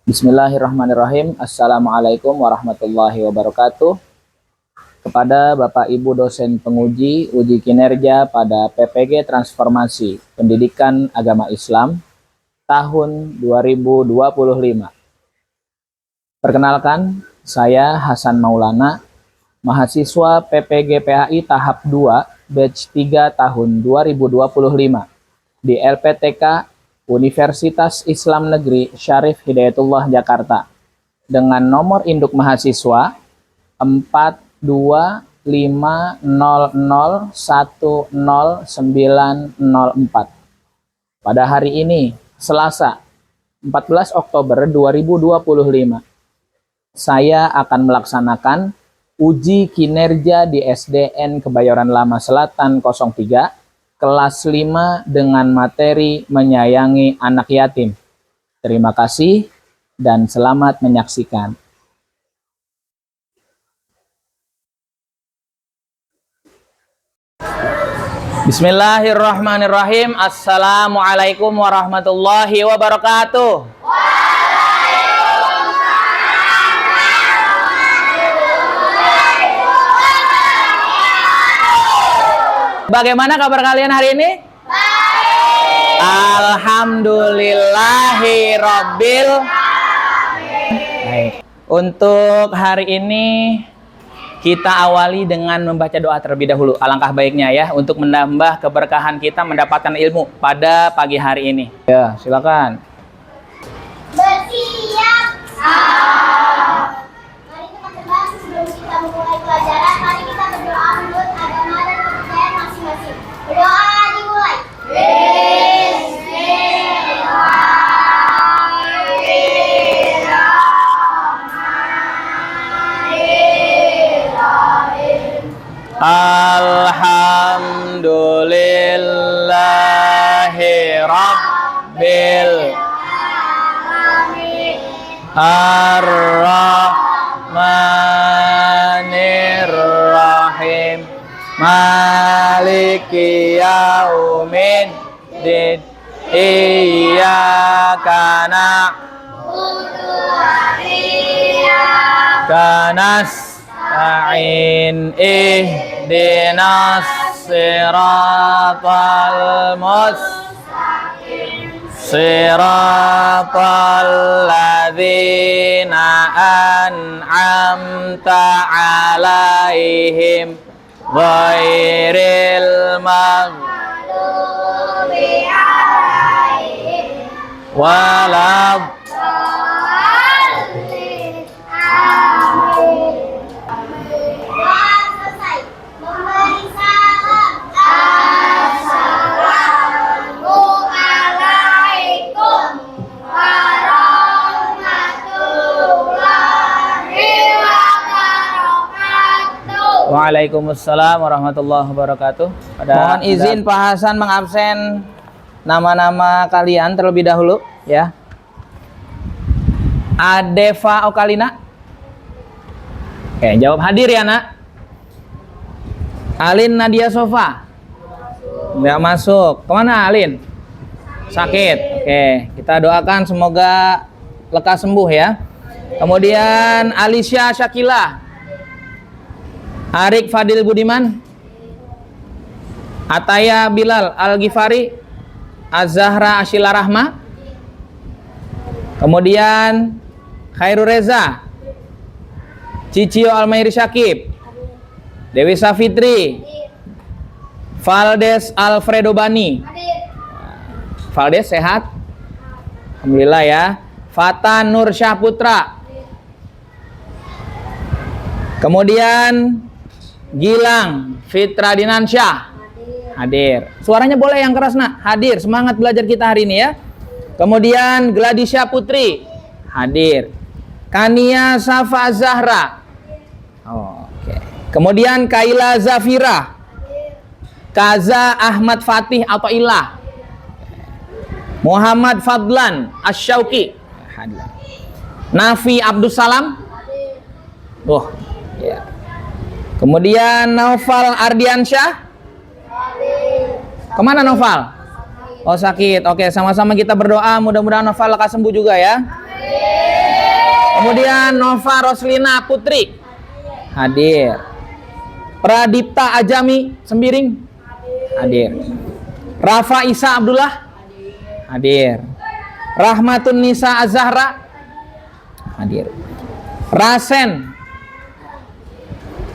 Bismillahirrahmanirrahim. Assalamualaikum warahmatullahi wabarakatuh. Kepada Bapak Ibu dosen penguji uji kinerja pada PPG Transformasi Pendidikan Agama Islam tahun 2025. Perkenalkan, saya Hasan Maulana, mahasiswa PPG PAI tahap 2 batch 3 tahun 2025 di LPTK Universitas Islam Negeri Syarif Hidayatullah Jakarta dengan nomor induk mahasiswa 42500100904. Pada hari ini, Selasa, 14 Oktober 2025, saya akan melaksanakan uji kinerja di SDN Kebayoran Lama Selatan 03 kelas 5 dengan materi menyayangi anak yatim. Terima kasih dan selamat menyaksikan. Bismillahirrahmanirrahim. Assalamualaikum warahmatullahi wabarakatuh. Bagaimana kabar kalian hari ini? Baik. Alhamdulillahirabbil. Baik. Untuk hari ini kita awali dengan membaca doa terlebih dahulu. Alangkah baiknya ya untuk menambah keberkahan kita mendapatkan ilmu pada pagi hari ini. Ya, silakan. Bersiap. Mari teman-teman, sebelum kita memulai pelajaran, mari kita berdoa menurut agama dan kepercayaan masing-masing. Berdoa dimulai. Alhamdulillahirabbil Ar-Rahmanir-Rahim Maliki yaumiddin Iyyaka na'budu wa iyyaka nasta'in ihdinas siratal mustaqim siratal ladzina an'amta 'alaihim ghairil maghdubi 'alaihim waladdallin. Amin. Doa selesai. Memberi salam. Assalamualaikum warahmatullahi wabarakatuh. Waalaikumsalam warahmatullahi wabarakatuh. Mohon izin Pak Hasan mengabsen nama-nama kalian terlebih dahulu ya. Adeva Okalina. Oke, jawab hadir ya nak. Alin Nadia Sofa. Nggak masuk. Kemana Alin? Sakit. Oke, kita doakan semoga lekas sembuh ya. Kemudian Alicia Syakila. Arik Fadil Budiman. Ataya Bilal Al-Ghifari. Az-Zahra Ashila Rahma. Kemudian Khairul Reza. Cicio Almairi Syakib. Dewi Safitri. Valdes Alfredo Bani. Valdes sehat? Alhamdulillah ya. Fatan Nur Syahputra. Kemudian Gilang Fitra Dinansyah. Hadir. Suaranya boleh yang keras nak. Hadir. Semangat belajar kita hari ini ya. Kemudian Gladisha Putri. Hadir. Kania Safa Zahra. Oke. Kemudian Kaila Zafira. Kaza Ahmad Fatih atau Ilah. Muhammad Fadlan Asyauki. Hadir. Nafi Abdussalam. Oh, ya. Kemudian Naufal Ardiansyah. Kemana Noval? Oh sakit. Oke, sama-sama kita berdoa mudah-mudahan Noval lekas sembuh juga ya. Kemudian Nova Roslina Putri. Hadir. Pradipta Ajami Sembiring. Hadir. Rafa Isa Abdullah. Hadir. Rahmatun Nisa Azahra. Hadir. Rasen.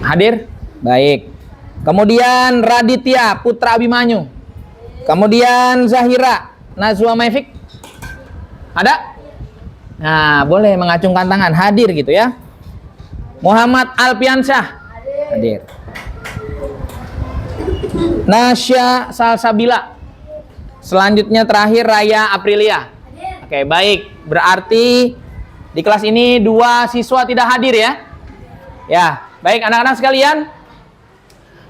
Hadir. Baik. Kemudian Raditya Putra Abimanyu. Kemudian Zahira Nazwa Maifik. Ada? Nah, boleh mengacungkan tangan, hadir gitu ya. Muhammad Alpiansyah. Hadir. Nasya Salsabila. Selanjutnya terakhir Raya Aprilia. Oke, baik. Berarti di kelas ini 2 siswa tidak hadir ya. Ya, baik anak-anak sekalian.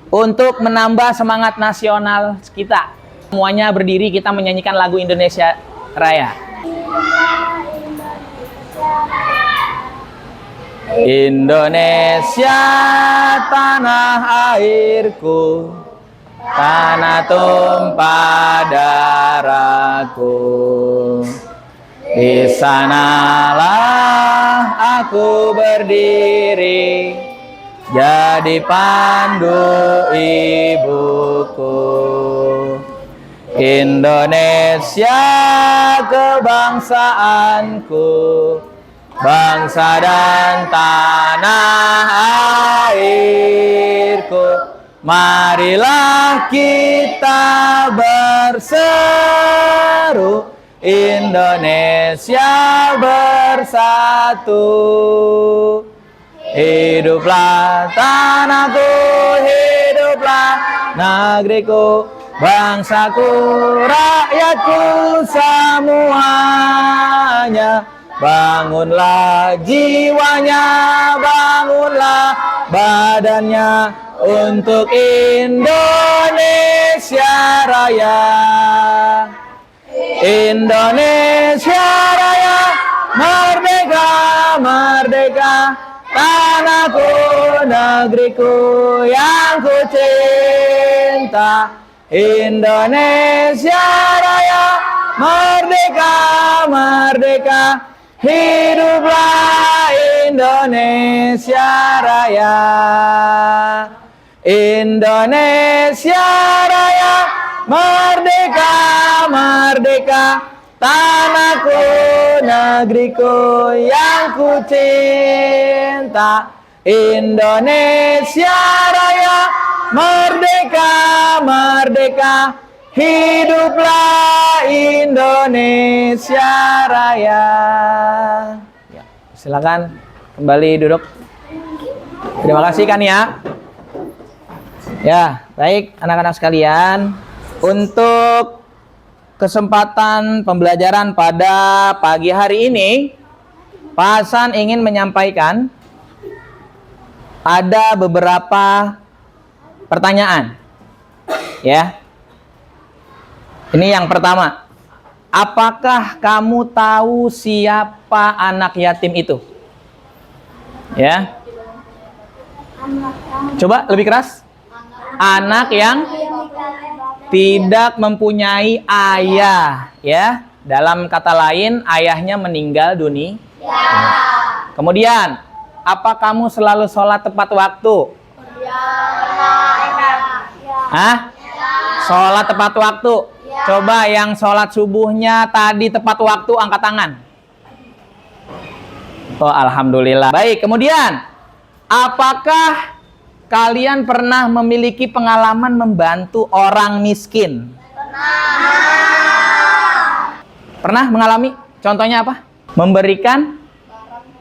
Untuk menambah semangat nasional kita, semuanya berdiri kita menyanyikan lagu Indonesia Raya. Indonesia tanah airku, tanah tumpah darahku. Di sanalah aku berdiri, jadi pandu ibuku. Indonesia kebangsaanku, bangsa dan tanah airku. Marilah kita berseru, Indonesia bersatu. Hiduplah tanahku, hiduplah negeriku, bangsaku, rakyatku semuanya. Bangunlah jiwanya, bangunlah badannya untuk Indonesia Raya. Indonesia Raya, merdeka, merdeka, tanahku, negeriku yang ku cinta. Indonesia Raya, merdeka, merdeka, hiduplah Indonesia Raya. Indonesia Raya, merdeka, merdeka, tanahku, negeriku yang ku cinta. Indonesia Raya, merdeka, merdeka, hiduplah Indonesia Raya. Ya, silakan kembali duduk. Terima kasih kan ya. Ya, baik anak-anak sekalian, untuk kesempatan pembelajaran pada pagi hari ini, Pak Hasan ingin menyampaikan ada beberapa pertanyaan. Ya. Ini yang pertama. Apakah kamu tahu siapa anak yatim itu? Ya. Coba lebih keras. Anak yang tidak mempunyai ayah, ya. Dalam kata lain, ayahnya meninggal dunia. Kemudian, apa kamu selalu sholat tepat waktu? Hah? Sholat tepat waktu. Coba yang sholat subuhnya tadi tepat waktu, angkat tangan. Oh, alhamdulillah. Baik, kemudian, apakah kalian pernah memiliki pengalaman membantu orang miskin? Pernah mengalami? Contohnya apa? Memberikan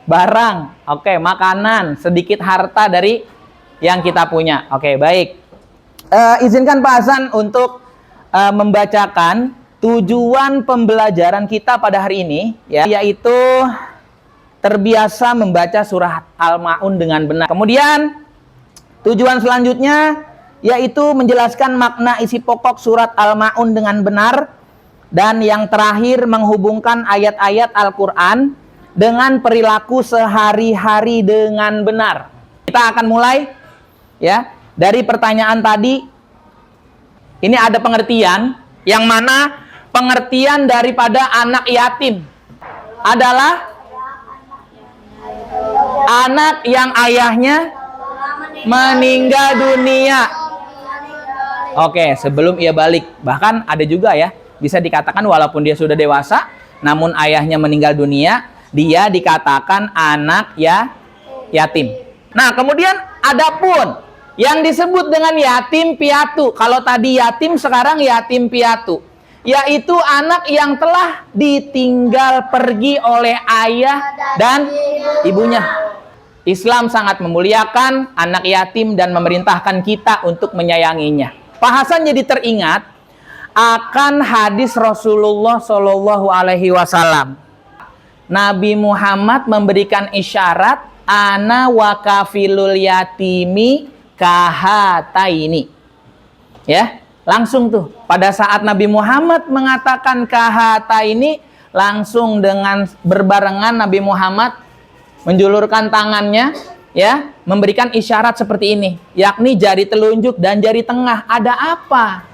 barang. Oke, makanan, sedikit harta dari yang kita punya. Oke, baik. Izinkan Pak Hasan untuk membacakan tujuan pembelajaran kita pada hari ini, ya, yaitu terbiasa membaca surah Al-Ma'un dengan benar. Kemudian tujuan selanjutnya yaitu menjelaskan makna isi pokok surat Al-Ma'un dengan benar. Dan yang terakhir menghubungkan ayat-ayat Al-Quran dengan perilaku sehari-hari dengan benar. Kita akan mulai ya dari pertanyaan tadi. Ini ada pengertian, yang mana pengertian daripada anak yatim adalah Anak yang ayahnya meninggal dunia. Oke, sebelum ia balik. Bahkan ada juga ya, bisa dikatakan walaupun dia sudah dewasa, namun ayahnya meninggal dunia, dia dikatakan anak yatim. Nah, kemudian adapun yang disebut dengan yatim piatu. Kalau tadi yatim, sekarang yatim piatu. Yaitu anak yang telah ditinggal pergi oleh ayah dan ibunya. Islam sangat memuliakan anak yatim dan memerintahkan kita untuk menyayanginya. Pak Hasan jadi teringat akan hadis Rasulullah Shallallahu Alaihi Wasallam. Nabi Muhammad memberikan isyarat ana wakafilul yatimi kahataini. Ya, langsung tuh pada saat Nabi Muhammad mengatakan kahataini, langsung dengan berbarengan Nabi Muhammad menjulurkan tangannya, ya, memberikan isyarat seperti ini, yakni jari telunjuk dan jari tengah. Ada apa?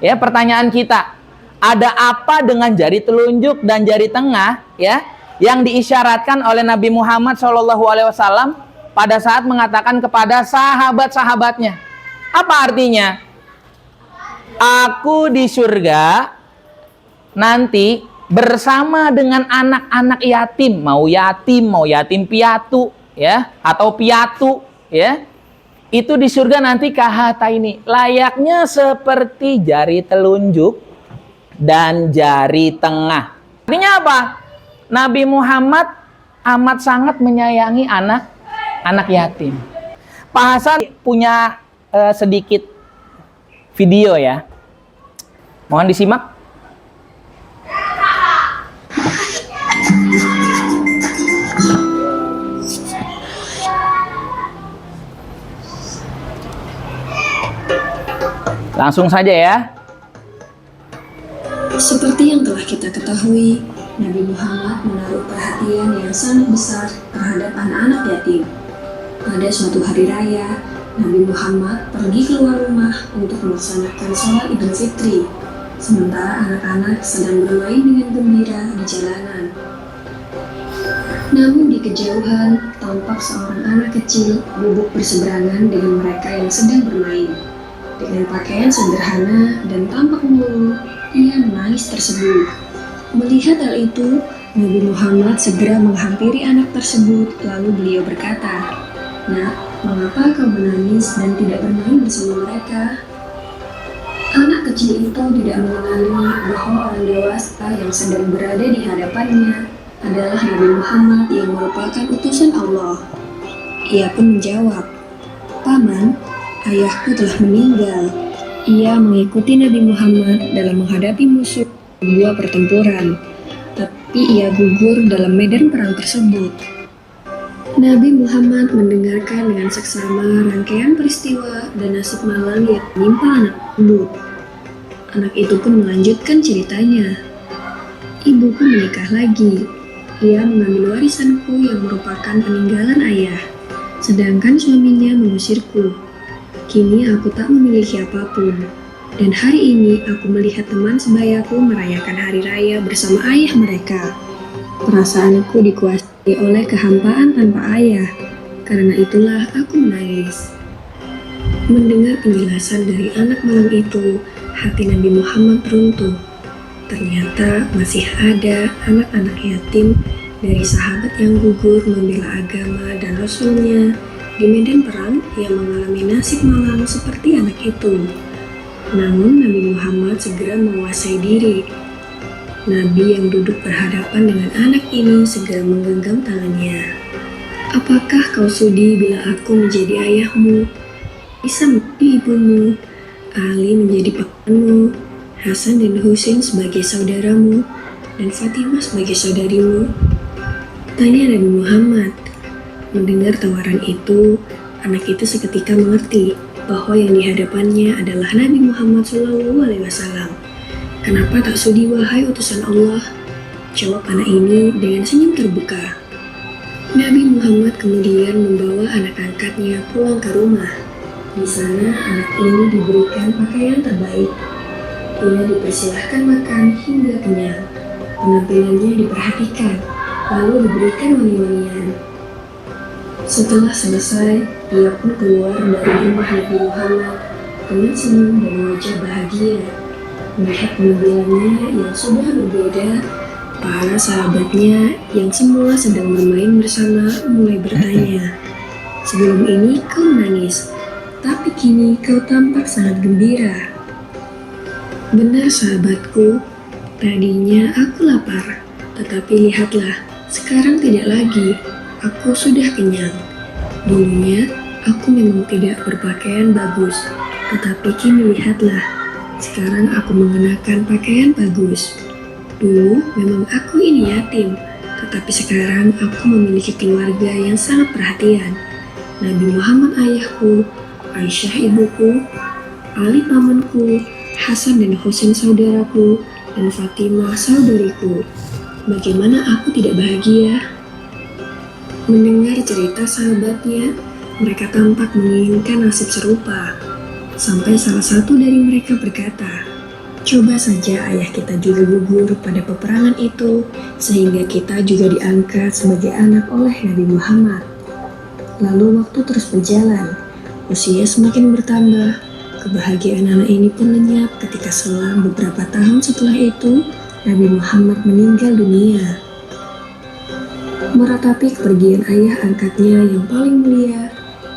Ya, pertanyaan kita, ada apa dengan jari telunjuk dan jari tengah, ya, yang diisyaratkan oleh Nabi Muhammad SAW pada saat mengatakan kepada sahabat-sahabatnya? Apa artinya? Aku di surga nanti bersama dengan anak-anak yatim, mau yatim piatu, ya, atau piatu, ya, itu di surga nanti kahata ini, layaknya seperti jari telunjuk dan jari tengah. Artinya apa? Nabi Muhammad amat sangat menyayangi anak yatim. Pak Hasan punya sedikit video ya, mohon disimak. Langsung saja ya. Seperti yang telah kita ketahui, Nabi Muhammad menaruh perhatian yang sangat besar terhadap anak-anak yatim. Pada suatu hari raya, Nabi Muhammad pergi keluar rumah untuk melaksanakan sholat Idul Fitri, sementara anak-anak sedang bermain dengan gembira di jalanan. Namun di kejauhan, tampak seorang anak kecil duduk berseberangan dengan mereka yang sedang bermain. Dengan pakaian sederhana dan tampak murung, ia menangis tersebut. Melihat hal itu, Nabi Muhammad segera menghampiri anak tersebut, lalu beliau berkata, "Nak, mengapa kau menangis dan tidak bermain bersama mereka?" Anak kecil itu tidak mengenali bahwa orang dewasa yang sedang berada di hadapannya adalah Nabi Muhammad yang merupakan utusan Allah. Ia pun menjawab, "Paman, ayahku telah meninggal." Ia mengikuti Nabi Muhammad dalam menghadapi musuh sebuah pertempuran, tapi ia gugur dalam medan perang tersebut. Nabi Muhammad mendengarkan dengan seksama rangkaian peristiwa dan nasib malang yang menimpa anak tersebut. Anak itu pun melanjutkan ceritanya. "Ibuku menikah lagi. Ia mengambil warisanku yang merupakan peninggalan ayah, sedangkan suaminya mengusirku. Kini aku tak memiliki apapun, dan hari ini aku melihat teman sebayaku merayakan hari raya bersama ayah mereka. Perasaanku dikuasai oleh kehampaan tanpa ayah, karena itulah aku menangis." Mendengar penjelasan dari anak malang itu, hati Nabi Muhammad runtuh. Ternyata masih ada anak-anak yatim dari sahabat yang gugur membela agama dan Rasulnya di medan perang yang mengalami nasib malang seperti anak itu. Namun Nabi Muhammad segera menguasai diri. Nabi yang duduk berhadapan dengan anak ini segera menggenggam tangannya. "Apakah kau sudi bila aku menjadi ayahmu, Isa menjadi ibumu, Ali menjadi pamanmu, Hasan dan Husain sebagai saudaramu, dan Fatimah sebagai saudarimu?" Tanya Nabi Muhammad. Mendengar tawaran itu, anak itu seketika mengerti bahwa yang dihadapannya adalah Nabi Muhammad SAW. "Kenapa tak sudi wahai utusan Allah?" jawab anak ini dengan senyum terbuka. Nabi Muhammad kemudian membawa anak angkatnya pulang ke rumah. Di sana anak ini diberikan pakaian terbaik. Ia dipersilahkan makan hingga kenyang. Penampilannya diperhatikan, lalu diberikan wangi-wangian. Setelah selesai, ia pun keluar dari rumah Nabi Muhammad dengan senyum dan wajah bahagia. Melihat penampilannya yang sudah berbeda, para sahabatnya yang semula sedang bermain bersama mulai bertanya, "Sebelum ini kau menangis, tapi kini kau tampak sangat gembira." "Benar sahabatku, tadinya aku lapar, tetapi lihatlah, sekarang tidak lagi. Aku sudah kenyang. Dulunya aku memang tidak berpakaian bagus, tetapi kini lihatlah, sekarang aku mengenakan pakaian bagus. Dulu memang aku ini yatim, tetapi sekarang aku memiliki keluarga yang sangat perhatian. Nabi Muhammad ayahku, Aisyah ibuku, Ali pamanku, Hasan dan Husain saudaraku, dan Fatimah saudariku. Bagaimana aku tidak bahagia?" Mendengar cerita sahabatnya, mereka tampak menginginkan nasib serupa. Sampai salah satu dari mereka berkata, "Coba saja ayah kita juga gugur pada peperangan itu, sehingga kita juga diangkat sebagai anak oleh Nabi Muhammad." Lalu waktu terus berjalan, usia semakin bertambah, kebahagiaan anak ini pun lenyap ketika selang beberapa tahun setelah itu, Nabi Muhammad meninggal dunia. Meratapi kepergian ayah angkatnya yang paling mulia,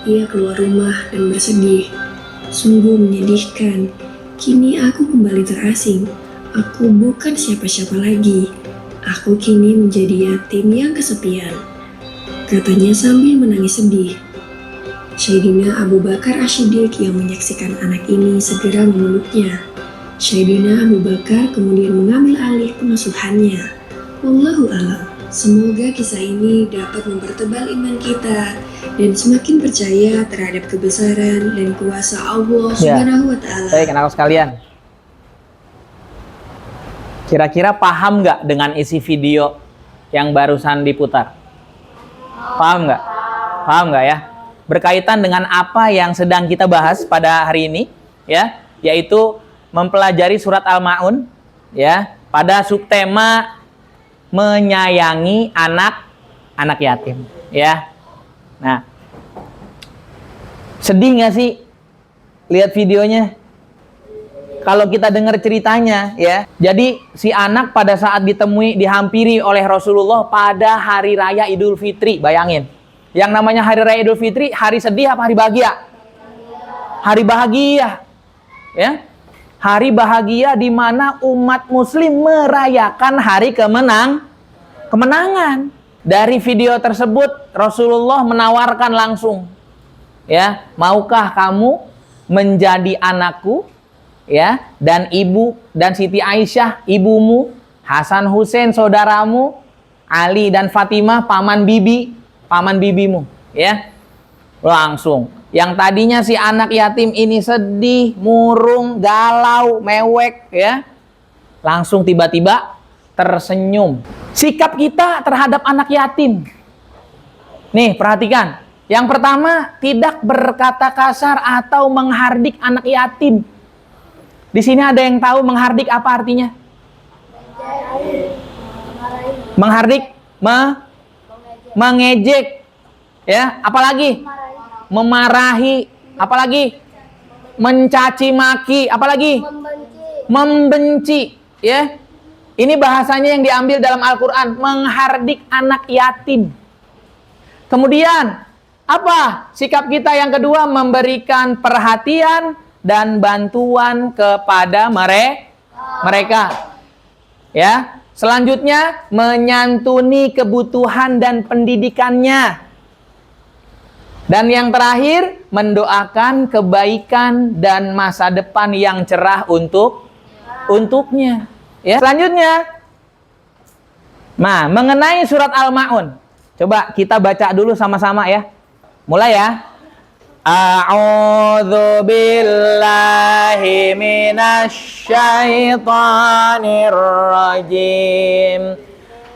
ia keluar rumah dan bersedih. "Sungguh menyedihkan, kini aku kembali terasing. Aku bukan siapa-siapa lagi. Aku kini menjadi yatim yang kesepian," katanya sambil menangis sedih. Sayyidina Abu Bakar As-Siddiq yang menyaksikan anak ini segera memeluknya. Sayyidina Abu Bakar kemudian mengambil alih pengasuhannya. Wallahu a'lam. Semoga kisah ini dapat mempertebal iman kita dan semakin percaya terhadap kebesaran dan kuasa Allah Subhanahu wa Ta'ala. Baik, anak sekalian. Kira-kira paham nggak dengan isi video yang barusan diputar? Paham nggak? Paham nggak ya? Berkaitan dengan apa yang sedang kita bahas pada hari ini, ya, yaitu mempelajari surat Al-Ma'un, ya, pada subtema menyayangi anak yatim, ya. Nah, sedih nggak sih lihat videonya? Kalau kita dengar ceritanya, ya. Jadi si anak pada saat dihampiri oleh Rasulullah pada hari raya Idul Fitri, bayangin. Yang namanya hari raya Idul Fitri, hari sedih apa hari bahagia? Hari bahagia, ya. Hari bahagia di mana umat muslim merayakan hari kemenangan. Dari video tersebut Rasulullah menawarkan langsung, ya, maukah kamu menjadi anakku, ya, dan ibu dan Siti Aisyah ibumu, Hasan Husain saudaramu, Ali dan Fatimah paman bibimu, ya. Langsung. Yang tadinya si anak yatim ini sedih, murung, galau, mewek, ya, langsung tiba-tiba tersenyum. Sikap kita terhadap anak yatim. Nih, perhatikan. Yang pertama, tidak berkata kasar atau menghardik anak yatim. Di sini ada yang tahu menghardik apa artinya? Menghardik, mengejek, ya, apalagi? Memarahi, apalagi? Mencaci maki, apalagi? Membenci, ya. Ini bahasanya yang diambil dalam Al-Quran, menghardik anak yatim. Kemudian, apa sikap kita yang kedua? Memberikan perhatian dan bantuan kepada mereka. Ya. Selanjutnya, menyantuni kebutuhan dan pendidikannya. Dan yang terakhir, mendoakan kebaikan dan masa depan yang cerah untuknya. Ya, selanjutnya, nah, mengenai surat Al-Ma'un, coba kita baca dulu sama-sama ya. Mulai ya. A'udzu billahi minasy syaithanir rajim.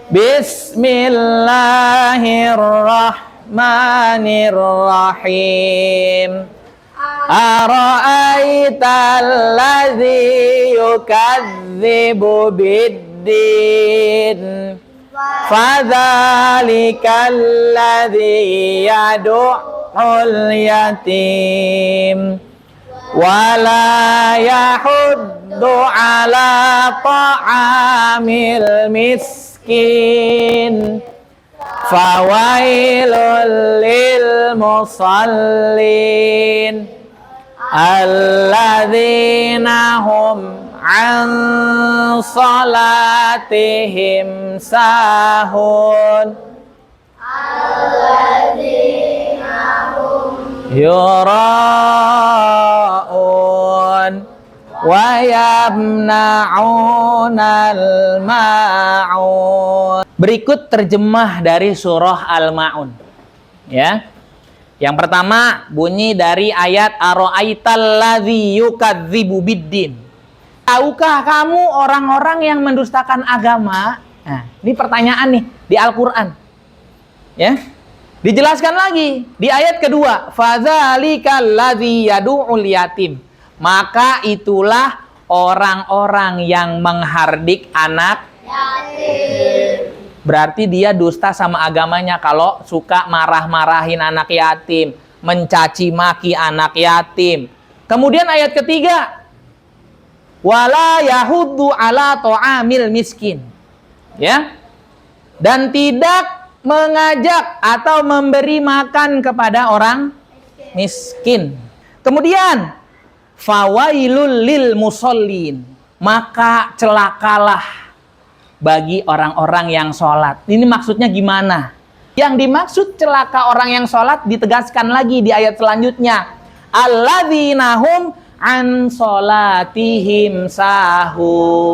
Bismillahirrahmanirrahim. Ara'aital ladzi yukadzibu biddin Fadzalika alladzi yad'ul yatim wala yahuddu ala ta'amil miskin fawailul lil musallin alladzina hum an salatihim sahun yura'un wa yamna'unal ma'un. Berikut terjemah dari surah Al-Ma'un. Ya. Yang pertama bunyi dari ayat ara'aital ladzi yukadzibu biddin. Tahukah kamu orang-orang yang mendustakan agama? Nah, ini pertanyaan nih di Al-Qur'an. Ya. Dijelaskan lagi di ayat kedua, fadzalikal ladzi yad'ul yatim. Maka itulah orang-orang yang menghardik anak yatim. Berarti dia dusta sama agamanya kalau suka marah-marahin anak yatim, mencaci maki anak yatim. Kemudian ayat ketiga, wala yahuddu ala ta'amil miskin. Ya. Dan tidak mengajak atau memberi makan kepada orang miskin. Kemudian fawailul lil musallin. Maka celakalah bagi orang-orang yang sholat. Ini maksudnya gimana? Yang dimaksud celaka orang yang sholat ditegaskan lagi di ayat selanjutnya. Alladzina hum an sholatihim sahun.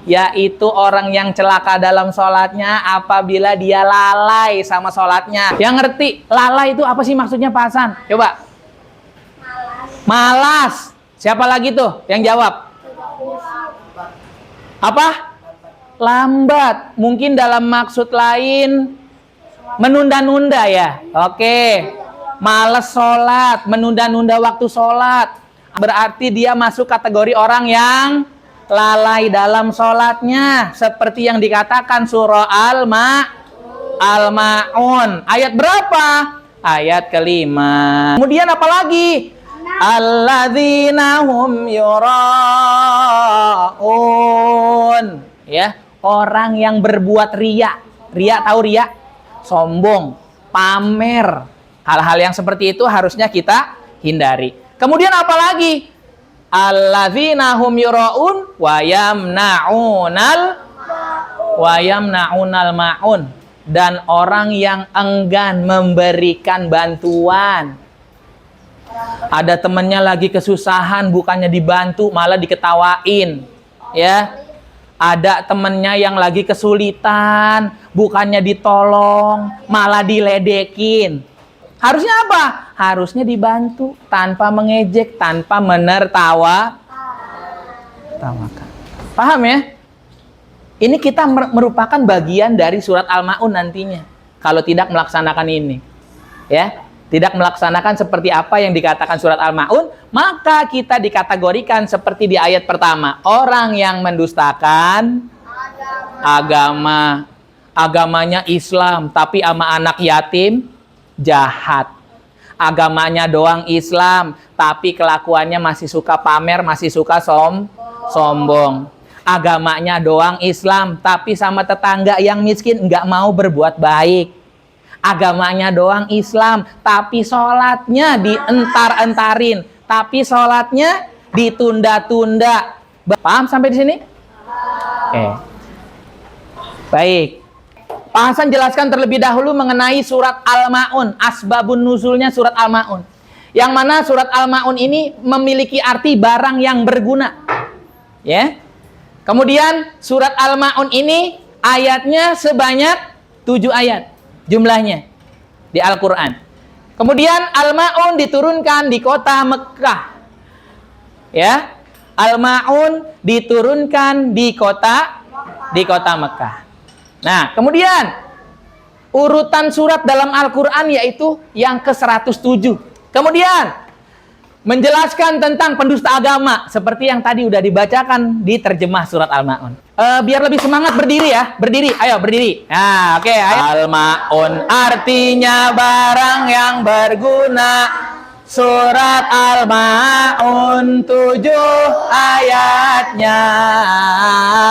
Yaitu orang yang celaka dalam sholatnya apabila dia lalai sama sholatnya. Yang ngerti lalai itu apa sih maksudnya Pak Hasan? Coba. Malas. Siapa lagi tuh yang jawab? Apa? Lambat. Mungkin dalam maksud lain menunda-nunda ya. Oke. Malas sholat, menunda-nunda waktu sholat. Berarti dia masuk kategori orang yang lalai dalam sholatnya. Seperti yang dikatakan surah Al-Ma'un. Ayat berapa? Ayat kelima. Kemudian apa lagi? Alladzina hum yura'un. Ya, orang yang berbuat riya. Riya, tahu riya? Sombong, pamer. Hal-hal yang seperti itu harusnya kita hindari. Kemudian apa lagi? Alladzina hum yura'un wa yamna'unal ma'un. Dan orang yang enggan memberikan bantuan. Ada temannya lagi kesusahan, bukannya dibantu malah diketawain. Ya. Ada temannya yang lagi kesulitan, bukannya ditolong malah diledekin. Harusnya apa? Harusnya dibantu tanpa mengejek, tanpa menertawakan. Paham ya? Ini kita merupakan bagian dari surat Al-Ma'un nantinya. Kalau tidak melaksanakan ini. Ya, tidak melaksanakan seperti apa yang dikatakan surat Al-Ma'un, maka kita dikategorikan seperti di ayat pertama. Orang yang mendustakan agamanya Islam, tapi sama anak yatim jahat. Agamanya doang Islam, tapi kelakuannya masih suka pamer, masih suka sombong. Agamanya doang Islam, tapi sama tetangga yang miskin nggak mau berbuat baik. Agamanya doang Islam, tapi sholatnya dientar-entarin, tapi sholatnya ditunda-tunda. Paham sampai di sini? Oke. Baik. Pak Hasan jelaskan terlebih dahulu mengenai surat Al-Ma'un, asbabun nuzulnya surat Al-Ma'un. Yang mana surat Al-Ma'un ini memiliki arti barang yang berguna. Ya. Kemudian surat Al-Ma'un ini ayatnya sebanyak 7 ayat jumlahnya di Al-Qur'an. Kemudian Al-Ma'un diturunkan di kota Mekah. Ya. Al-Ma'un diturunkan di kota Mekah. Nah, kemudian urutan surat dalam Al-Qur'an yaitu yang ke-107. Kemudian menjelaskan tentang pendusta agama seperti yang tadi udah dibacakan di terjemah surat Al-Ma'un. Biar lebih semangat berdiri ya. Berdiri, ayo berdiri. Nah, oke. Al-Ma'un artinya barang yang berguna. Surat Al-Ma'un 7 ayatnya.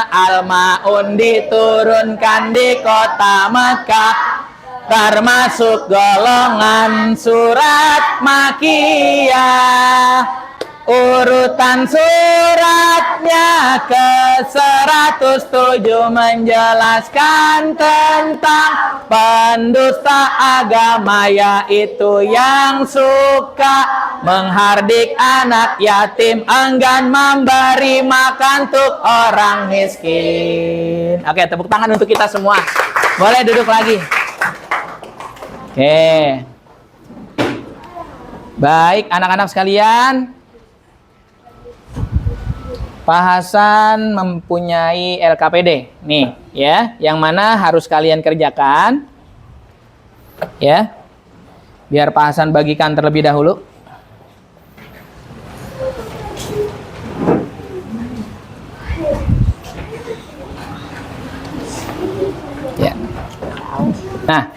Al-Ma'un diturunkan di kota Mekah, termasuk golongan surat Makiyah. Urutan suratnya ke-107 menjelaskan tentang pendusta agama, yaitu yang suka menghardik anak yatim, enggan memberi makan untuk orang miskin. Oke, tepuk tangan untuk kita semua. Boleh duduk lagi. Oke. Baik, anak-anak sekalian, Pak Hasan mempunyai LKPD nih ya, yang mana harus kalian kerjakan ya. Biar Pak Hasan bagikan terlebih dahulu. Ya. Nah,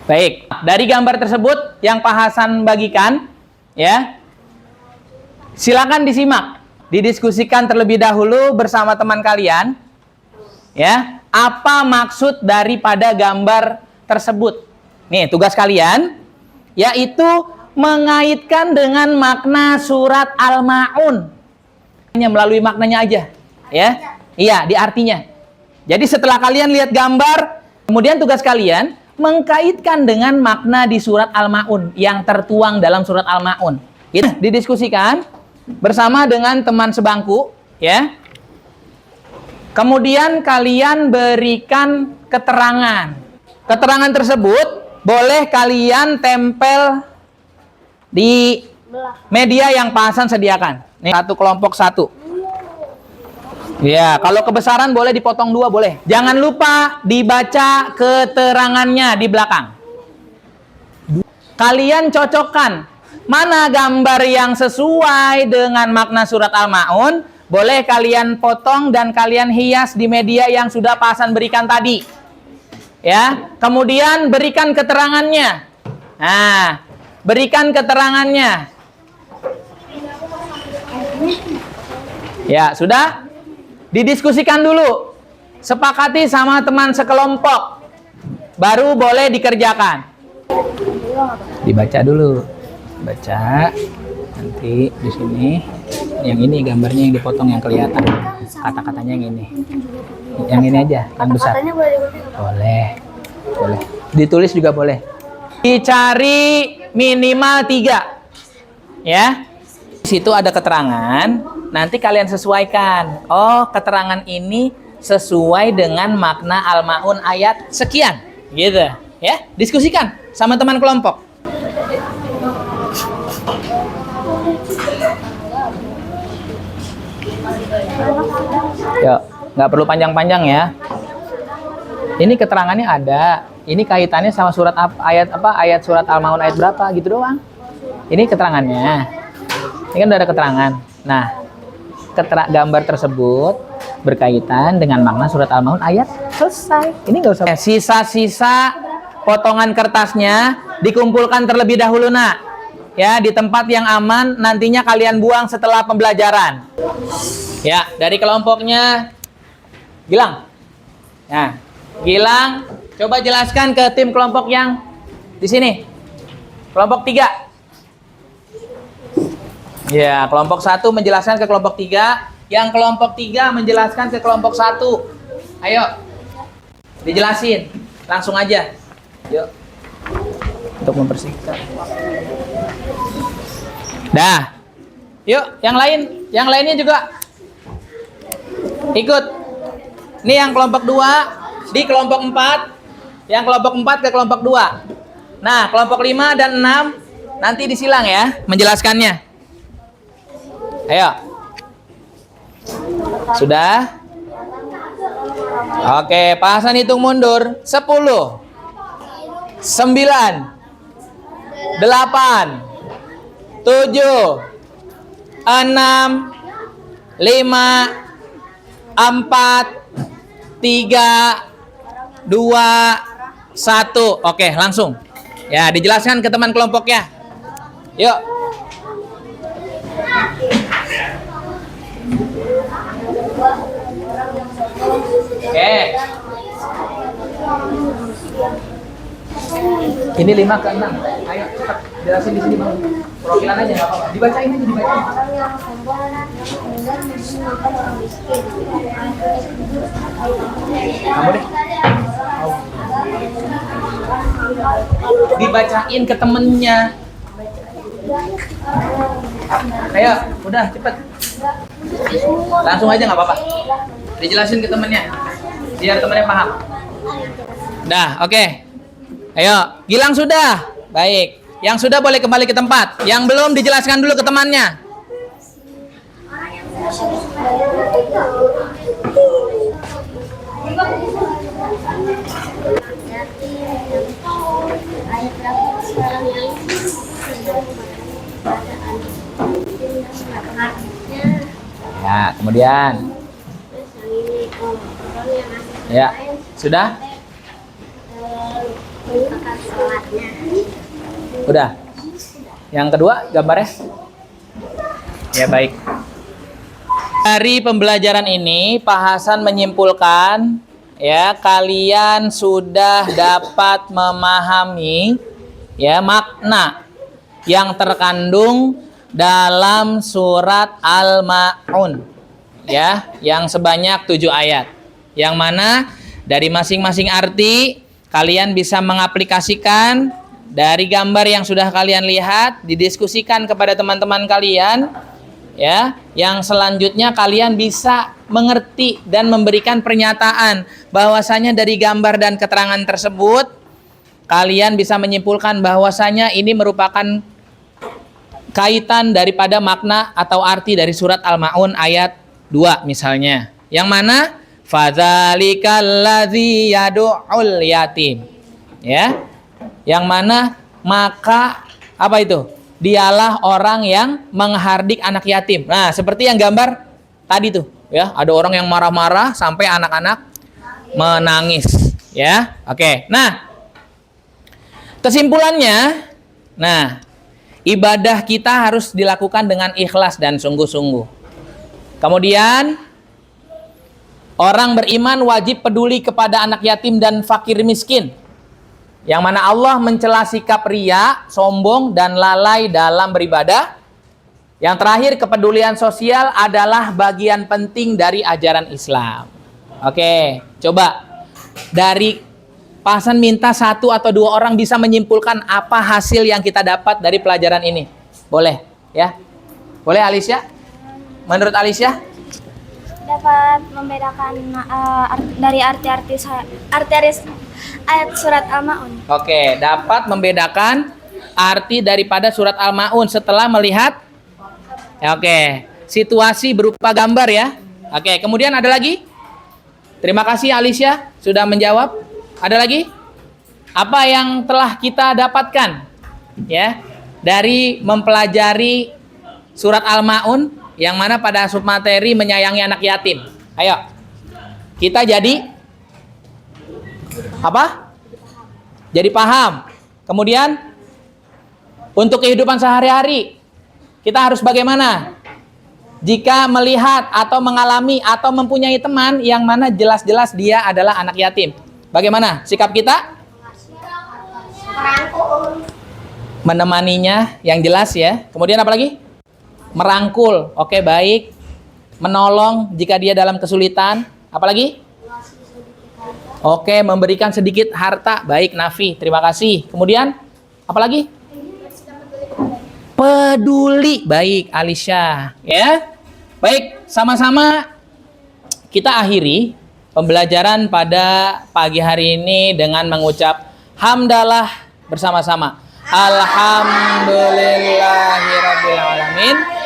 baik, dari gambar tersebut yang Pak Hasan bagikan ya, silakan disimak, didiskusikan terlebih dahulu bersama teman kalian ya, apa maksud daripada gambar tersebut. Nih, tugas kalian yaitu mengaitkan dengan makna surat Al-Ma'un. Hanya melalui maknanya aja ya. Iya, di artinya. Jadi setelah kalian lihat gambar, kemudian tugas kalian mengkaitkan dengan makna di surat Al-Ma'un yang tertuang dalam surat Al-Ma'un. Itu didiskusikan bersama dengan teman sebangku ya. Kemudian kalian berikan keterangan. Keterangan tersebut boleh kalian tempel di media yang Pak Hasan sediakan. Nih, satu kelompok satu. Ya, kalau kebesaran boleh dipotong 2, boleh. Jangan lupa dibaca keterangannya di belakang. Kalian cocokkan mana gambar yang sesuai dengan makna surat Al-Ma'un, boleh kalian potong dan kalian hias di media yang sudah Pak Hasan berikan tadi. Ya, kemudian berikan keterangannya. Nah, berikan keterangannya. Ya, sudah? Didiskusikan dulu. Sepakati sama teman sekelompok. Baru boleh dikerjakan. Dibaca dulu. Baca, nanti di sini yang ini gambarnya yang dipotong yang kelihatan, kata-katanya yang ini aja, yang besar. Boleh, boleh. Ditulis juga boleh. Dicari minimal 3, ya. Di situ ada keterangan. Nanti kalian sesuaikan. Oh, keterangan ini sesuai dengan makna Al-Ma'un ayat sekian, gitu. Ya, diskusikan sama teman kelompok. Yuk, nggak perlu panjang-panjang ya. Ini keterangannya ada. Ini kaitannya sama surat ayat apa? Ayat surat Al-Ma'un ayat berapa gitu doang. Ini keterangannya. Ini kan udah ada keterangan. Nah, gambar tersebut berkaitan dengan makna surat Al-Ma'un ayat selesai. Ini nggak usah. Sisa-sisa potongan kertasnya dikumpulkan terlebih dahulu, nak. Ya, di tempat yang aman, nantinya kalian buang setelah pembelajaran. Ya, dari kelompoknya Gilang. Nah, Gilang, coba jelaskan ke tim kelompok yang di sini. Kelompok 3. Ya, kelompok 1 menjelaskan ke kelompok 3, yang kelompok 3 menjelaskan ke kelompok 1. Ayo, dijelasin. Langsung aja. Yuk. Untuk mempersingkat. Dah. Yuk, yang lainnya juga ikut. Ini yang kelompok 2 di kelompok 4, yang kelompok 4 ke kelompok 2. Nah, kelompok 5 dan 6 nanti disilang ya menjelaskannya. Ayo. Sudah? Oke, Pak Hasan hitung mundur. 10, 9, 8, 7, 6, 5, 4, 3, 2, 1. Oke, langsung. Ya, dijelaskan ke teman kelompoknya. Yuk. Oke. Ini 5 ke 6. Ayo cepat jelasin di sini, Bang. Perwakilan aja enggak apa-apa. Dibacain aja, dibacain. Orang yang sombong dan enggan menyembuhkan orang miskin. Kamu deh. Dibacain ke temennya. Ayo, udah cepet. Langsung aja nggak apa-apa. Dijelasin ke temennya, biar temennya paham. Dah, oke. Ayo, Gilang sudah. Baik. Yang sudah boleh kembali ke tempat. Yang belum dijelaskan dulu ke temannya. Ya, kemudian. Ya, sudah? Udah. Yang kedua, gambarnya. Ya, baik. Dari pembelajaran ini, Pak Hasan menyimpulkan, ya, kalian sudah dapat memahami, ya, makna yang terkandung dalam surat Al-Ma'un, ya, yang sebanyak 7 ayat. Yang mana dari masing-masing arti kalian bisa mengaplikasikan dari gambar yang sudah kalian lihat, didiskusikan kepada teman-teman kalian, ya. Yang selanjutnya kalian bisa mengerti dan memberikan pernyataan bahwasanya dari gambar dan keterangan tersebut kalian bisa menyimpulkan bahwasanya ini merupakan kaitan daripada makna atau arti dari surat Al-Ma'un ayat 2 misalnya. Yang mana fadzalikal ladzi yad'ul yatim. Ya. Yang mana maka apa itu? Dialah orang yang menghardik anak yatim. Nah, seperti yang gambar tadi tuh, ya. Ada orang yang marah-marah sampai anak-anak menangis, ya. Oke. Nah, kesimpulannya, nah, ibadah kita harus dilakukan dengan ikhlas dan sungguh-sungguh. Kemudian orang beriman wajib peduli kepada anak yatim dan fakir miskin. Yang mana Allah mencela sikap riya, sombong, dan lalai dalam beribadah. Yang terakhir, kepedulian sosial adalah bagian penting dari ajaran Islam. Oke, coba. Dari Pak Hasan minta 1 atau 2 orang bisa menyimpulkan apa hasil yang kita dapat dari pelajaran ini. Boleh, ya? Boleh, Alicia? Menurut Alicia? Dapat membedakan dari arti-arti ayat surat Al-Ma'un. Oke, dapat membedakan arti daripada surat Al-Ma'un setelah melihat, oke, situasi berupa gambar, ya. Oke, kemudian ada lagi? Terima kasih Alicia sudah menjawab. Ada lagi? Apa yang telah kita dapatkan, ya, dari mempelajari surat Al-Ma'un yang mana pada submateri menyayangi anak yatim? Ayo, kita jadi apa? Jadi paham. Kemudian untuk kehidupan sehari-hari kita harus bagaimana? Jika melihat atau mengalami atau mempunyai teman yang mana jelas-jelas dia adalah anak yatim, bagaimana sikap kita? Menemaninya yang jelas, ya. Kemudian apa lagi? Merangkul. Oke, baik. Menolong jika dia dalam kesulitan. Apalagi? Oke, memberikan sedikit harta. Baik, Nafi. Terima kasih. Kemudian, apalagi? Peduli. Baik, Alicia. Ya. Baik, sama-sama kita akhiri pembelajaran pada pagi hari ini dengan mengucap hamdalah bersama-sama. Alhamdulillahirabbil alamin.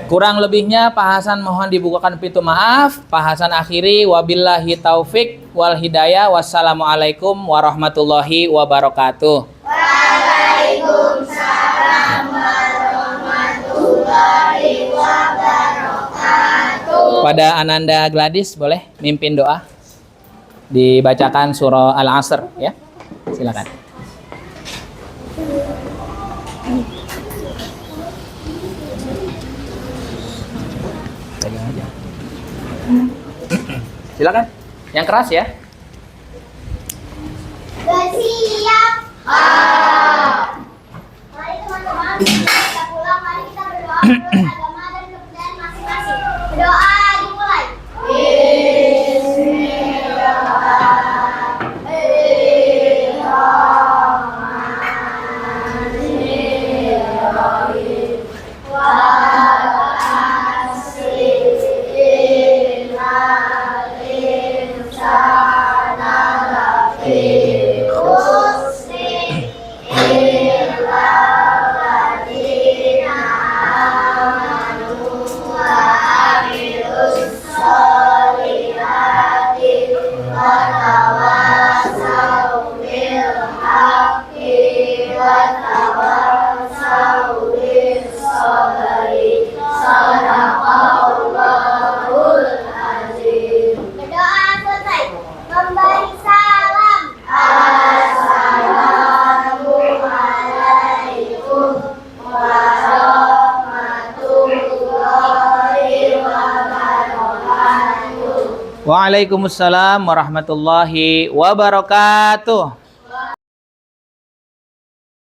Kurang lebihnya Pak Hasan mohon dibukakan pintu maaf. Pak Hasan akhiri wabillahi taufik wal hidayah. Wassalamualaikum warahmatullahi wabarakatuh. Waalaikumsalam warahmatullahi wabarakatuh. Pada Ananda Gladys boleh mimpin doa. Dibacakan surah Al-Asr ya. Silakan. Pegang aja. Silakan. Yang keras ya. Bersiap. Mari teman-teman kita pulang. Mari kita berdoa menurut agama dan kepercayaan masing-masing. Berdoa dimulai. Berdoa selesai. Memberi salam. Assalamualaikum warahmatullahi wabarakatuh. Waalaikumsalam warahmatullahi wabarakatuh.